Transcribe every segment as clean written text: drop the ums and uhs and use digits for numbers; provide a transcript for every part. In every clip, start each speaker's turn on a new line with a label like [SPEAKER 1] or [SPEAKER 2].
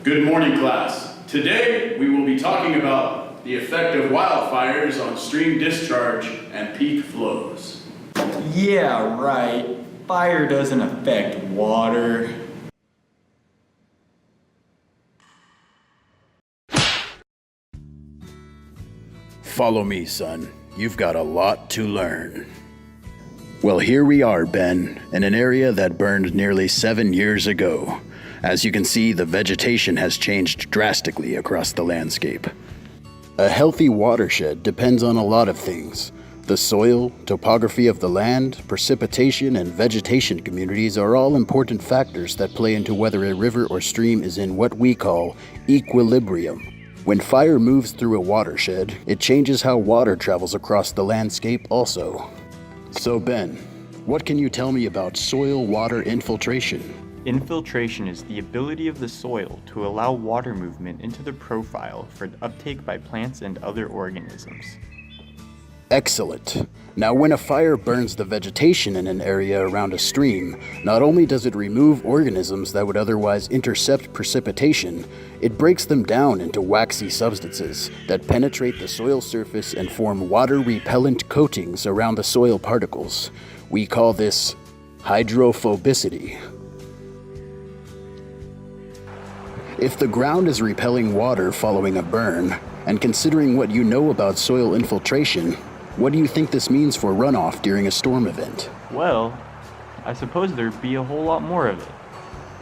[SPEAKER 1] Good morning, class. Today, we will be talking about the effect of wildfires on stream discharge and peak flows.
[SPEAKER 2] Yeah, right. Fire doesn't affect water.
[SPEAKER 3] Follow me, son. You've got a lot to learn. Well, here we are, Ben, in an area that burned nearly 7 years ago. As you can see, the vegetation has changed drastically across the landscape. A healthy watershed depends on a lot of things. The soil, topography of the land, precipitation, and vegetation communities are all important factors that play into whether a river or stream is in what we call equilibrium. When fire moves through a watershed, it changes how water travels across the landscape also. So Ben, what can you tell me about soil-water infiltration?
[SPEAKER 2] Infiltration is the ability of the soil to allow water movement into the profile for uptake by plants and other organisms.
[SPEAKER 3] Excellent. Now, when a fire burns the vegetation in an area around a stream, not only does it remove organisms that would otherwise intercept precipitation, it breaks them down into waxy substances that penetrate the soil surface and form water-repellent coatings around the soil particles. We call this hydrophobicity. If the ground is repelling water following a burn, and considering what you know about soil infiltration, what do you think this means for runoff during a storm event?
[SPEAKER 2] Well, I suppose there'd be a whole lot more of it.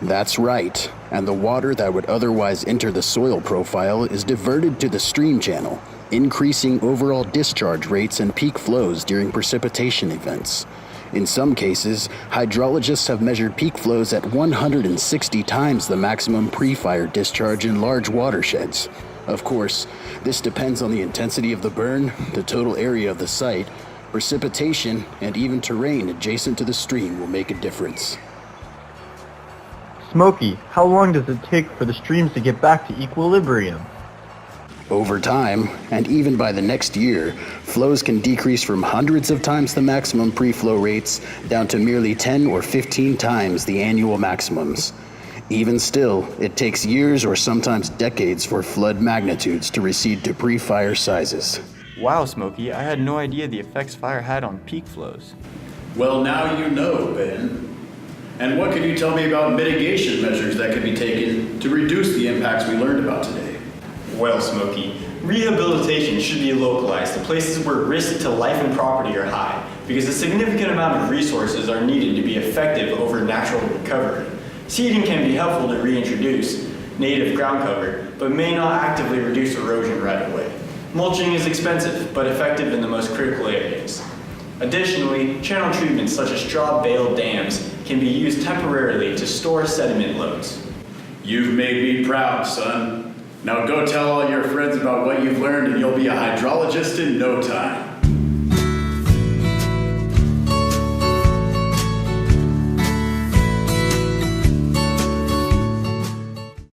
[SPEAKER 3] That's right, and the water that would otherwise enter the soil profile is diverted to the stream channel, increasing overall discharge rates and peak flows during precipitation events. In some cases, hydrologists have measured peak flows at 160 times the maximum pre-fire discharge in large watersheds. Of course, this depends on the intensity of the burn, the total area of the site, precipitation, and even terrain adjacent to the stream will make a difference.
[SPEAKER 4] Smokey, how long does it take for the streams to get back to equilibrium?
[SPEAKER 3] Over time, and even by the next year, flows can decrease from hundreds of times the maximum pre-flow rates down to merely 10 or 15 times the annual maximums. Even still, it takes years or sometimes decades for flood magnitudes to recede to pre-fire sizes.
[SPEAKER 2] Wow, Smokey, I had no idea the effects fire had on peak flows.
[SPEAKER 1] Well, now you know, Ben. And what can you tell me about mitigation measures that can be taken to reduce the impacts we learned about today?
[SPEAKER 5] Well, Smokey, rehabilitation should be localized to places where risks to life and property are high, because a significant amount of resources are needed to be effective over natural recovery. Seeding can be helpful to reintroduce native ground cover, but may not actively reduce erosion right away. Mulching is expensive, but effective in the most critical areas. Additionally, channel treatments such as straw bale dams can be used temporarily to store sediment loads.
[SPEAKER 1] You've made me proud, son. Now go tell all your friends about what you've learned and you'll be a hydrologist in no time.